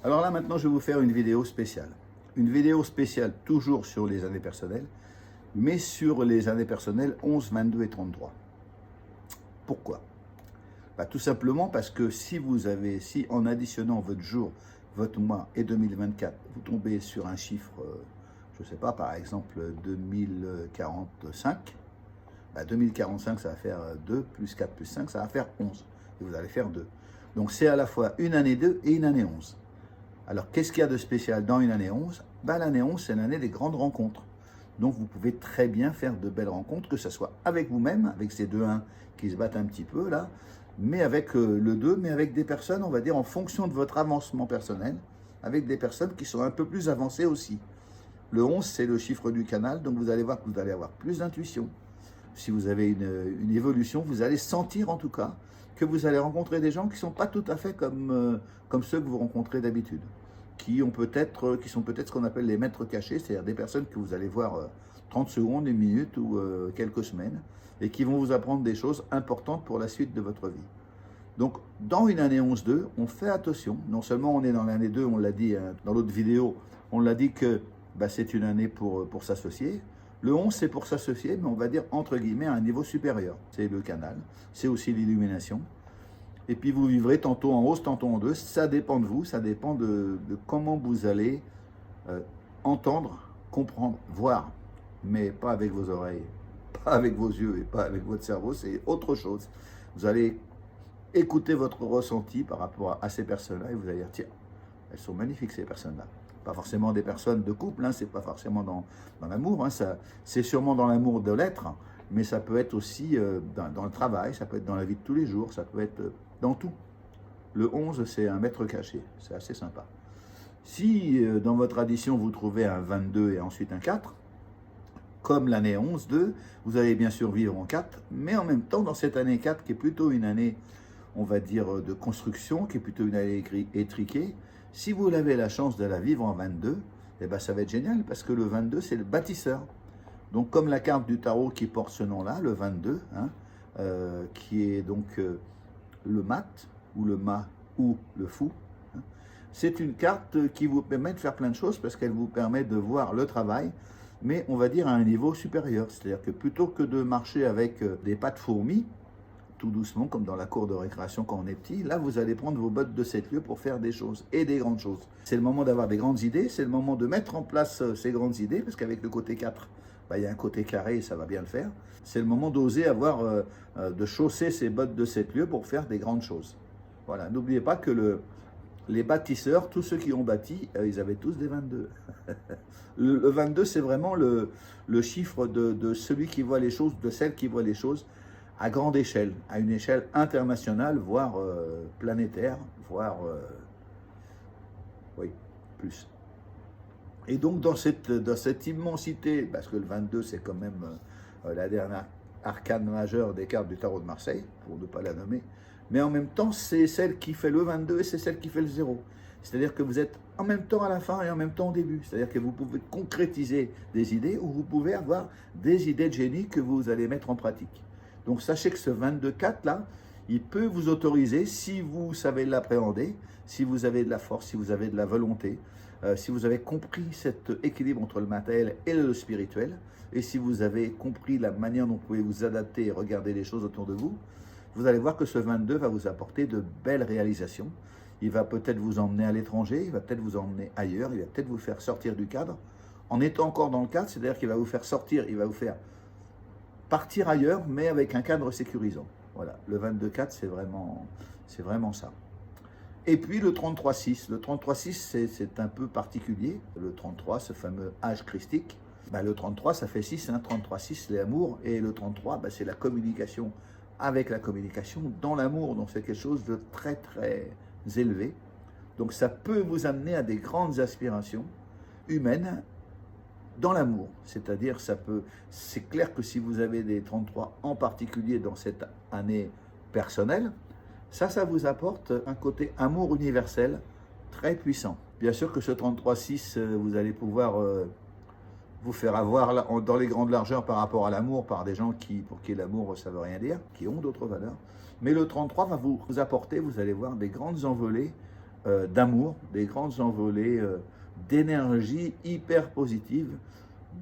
Alors là, maintenant, je vais vous faire une vidéo spéciale. Une vidéo spéciale toujours sur les années personnelles, mais sur les années personnelles 11, 22 et 33. Pourquoi? Tout simplement parce que si en additionnant votre jour, votre mois et 2024, vous tombez sur un chiffre, je ne sais pas, par exemple 2045, 2045 ça va faire 2 plus 4 plus 5, ça va faire 11. Et vous allez faire 2. Donc c'est à la fois une année 2 et une année 11. Alors qu'est-ce qu'il y a de spécial dans une année 11? L'année 11, c'est l'année des grandes rencontres. Donc vous pouvez très bien faire de belles rencontres, que ce soit avec vous-même, avec ces deux 1 qui se battent un petit peu là, mais avec le 2, mais avec des personnes, on va dire, en fonction de votre avancement personnel, avec des personnes qui sont un peu plus avancées aussi. Le 11, c'est le chiffre du canal, donc vous allez voir que vous allez avoir plus d'intuition. Si vous avez une évolution, vous allez sentir en tout cas que vous allez rencontrer des gens qui ne sont pas tout à fait comme ceux que vous rencontrez d'habitude, qui sont peut-être ce qu'on appelle les maîtres cachés, c'est-à-dire des personnes que vous allez voir 30 secondes, une minute ou quelques semaines, et qui vont vous apprendre des choses importantes pour la suite de votre vie. Donc, dans une année 11-2, on fait attention. Non seulement on est dans l'année 2, on l'a dit dans l'autre vidéo, on l'a dit que c'est une année pour s'associer. Le 11, c'est pour s'associer, mais on va dire entre guillemets à un niveau supérieur. C'est le canal, c'est aussi l'illumination. Et puis vous vivrez tantôt en hausse, tantôt en 2. Ça dépend de vous, ça dépend de comment vous allez entendre, comprendre, voir, mais pas avec vos oreilles, pas avec vos yeux et pas avec votre cerveau, c'est autre chose. Vous allez écouter votre ressenti par rapport à ces personnes-là et vous allez dire, tiens, elles sont magnifiques ces personnes-là. Pas forcément des personnes de couple, c'est pas forcément dans l'amour, c'est sûrement dans l'amour de l'être, mais ça peut être aussi dans le travail, ça peut être dans la vie de tous les jours, ça peut être dans tout. Le 11, c'est un maître caché, c'est assez sympa. Si dans votre addition vous trouvez un 22 et ensuite un 4, comme l'année 11-2, vous allez bien sûr vivre en 4, mais en même temps dans cette année 4 qui est plutôt une année, on va dire, de construction, qui est plutôt une année étriquée, si vous avez la chance de la vivre en 22, ça va être génial parce que le 22, c'est le bâtisseur. Donc, comme la carte du tarot qui porte ce nom-là, le 22, qui est donc le mat, ou le mât, ou le fou, c'est une carte qui vous permet de faire plein de choses parce qu'elle vous permet de voir le travail, mais on va dire à un niveau supérieur. C'est-à-dire que plutôt que de marcher avec des pas de fourmis, tout doucement, comme dans la cour de récréation quand on est petit, là vous allez prendre vos bottes de 7 lieues pour faire des choses, et des grandes choses. C'est le moment d'avoir des grandes idées, c'est le moment de mettre en place ces grandes idées, parce qu'avec le côté 4, il y a un côté carré et ça va bien le faire. C'est le moment d'oser de chausser ses bottes de 7 lieues pour faire des grandes choses. Voilà, n'oubliez pas que les bâtisseurs, tous ceux qui ont bâti, ils avaient tous des 22. Le 22, c'est vraiment le chiffre de celui qui voit les choses, de celle qui voit les choses à grande échelle, à une échelle internationale, voire planétaire, voire oui, plus. Et donc dans cette immensité, parce que le 22 c'est quand même la dernière arcane majeure des cartes du tarot de Marseille, pour ne pas la nommer, mais en même temps c'est celle qui fait le 22 et c'est celle qui fait le 0. C'est-à-dire que vous êtes en même temps à la fin et en même temps au début. C'est-à-dire que vous pouvez concrétiser des idées ou vous pouvez avoir des idées de génie que vous allez mettre en pratique. Donc sachez que ce 22-4 là, il peut vous autoriser, si vous savez l'appréhender, si vous avez de la force, si vous avez de la volonté, si vous avez compris cet équilibre entre le matériel et le spirituel, et si vous avez compris la manière dont vous pouvez vous adapter et regarder les choses autour de vous, vous allez voir que ce 22 va vous apporter de belles réalisations. Il va peut-être vous emmener à l'étranger, il va peut-être vous emmener ailleurs, il va peut-être vous faire sortir du cadre. En étant encore dans le cadre, c'est-à-dire qu'il va vous faire sortir, il va vous faire partir ailleurs, mais avec un cadre sécurisant. Voilà, le 22-4, c'est vraiment ça. Et puis le 33-6. Le 33-6, c'est un peu particulier. Le 33, ce fameux âge christique. Le 33, ça fait 6. 33-6, c'est l'amour. Et le 33, c'est la communication avec la communication dans l'amour. Donc c'est quelque chose de très, très élevé. Donc ça peut vous amener à des grandes aspirations humaines dans l'amour, c'est-à-dire c'est clair que si vous avez des 33 en particulier dans cette année personnelle, ça vous apporte un côté amour universel très puissant. Bien sûr que ce 33-6, vous allez pouvoir vous faire avoir dans les grandes largeurs par rapport à l'amour par des gens pour qui l'amour ça veut rien dire, qui ont d'autres valeurs. Mais le 33 va vous apporter, vous allez voir, des grandes envolées d'amour, des grandes envolées d'énergie hyper positive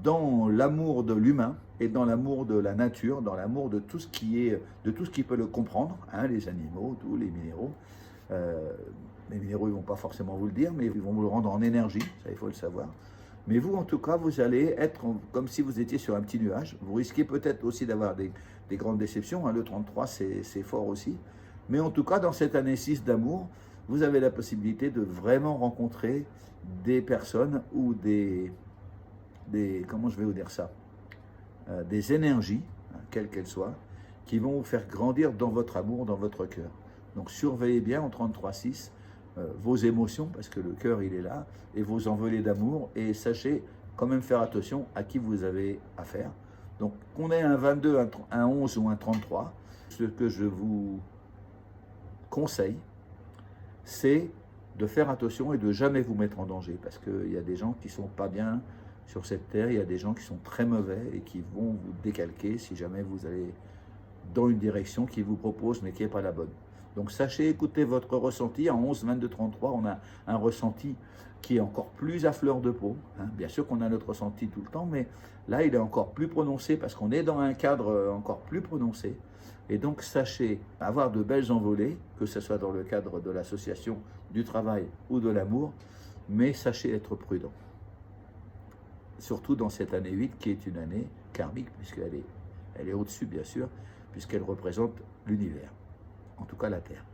dans l'amour de l'humain et dans l'amour de la nature, dans l'amour de tout ce qui est, de tout ce qui peut le comprendre, hein, les animaux, tous les minéraux. Les minéraux, ils ne vont pas forcément vous le dire, mais ils vont vous le rendre en énergie, ça il faut le savoir. Mais vous, en tout cas, vous allez être comme si vous étiez sur un petit nuage. Vous risquez peut-être aussi d'avoir des grandes déceptions, hein. Le 33, c'est fort aussi. Mais en tout cas, dans cette année 6 d'amour, vous avez la possibilité de vraiment rencontrer des personnes ou comment je vais vous dire ça, des énergies, hein, quelles qu'elles soient, qui vont vous faire grandir dans votre amour, dans votre cœur. Donc surveillez bien en 33-6 vos émotions, parce que le cœur il est là, et vos envolées d'amour, et sachez quand même faire attention à qui vous avez affaire. Donc qu'on ait un 22, un 11 ou un 33, ce que je vous conseille, c'est de faire attention et de jamais vous mettre en danger, parce qu'il y a des gens qui ne sont pas bien sur cette terre, il y a des gens qui sont très mauvais et qui vont vous décalquer si jamais vous allez dans une direction qu'ils vous proposent mais qui n'est pas la bonne. Donc sachez écouter votre ressenti. En 11, 22, 33, on a un ressenti qui est encore plus à fleur de peau, hein. Bien sûr qu'on a notre ressenti tout le temps, mais là il est encore plus prononcé parce qu'on est dans un cadre encore plus prononcé. Et donc sachez avoir de belles envolées, que ce soit dans le cadre de l'association, du travail ou de l'amour, mais sachez être prudent. Surtout dans cette année 8 qui est une année karmique, puisqu'elle est au-dessus bien sûr, puisqu'elle représente l'univers, en tout cas la Terre.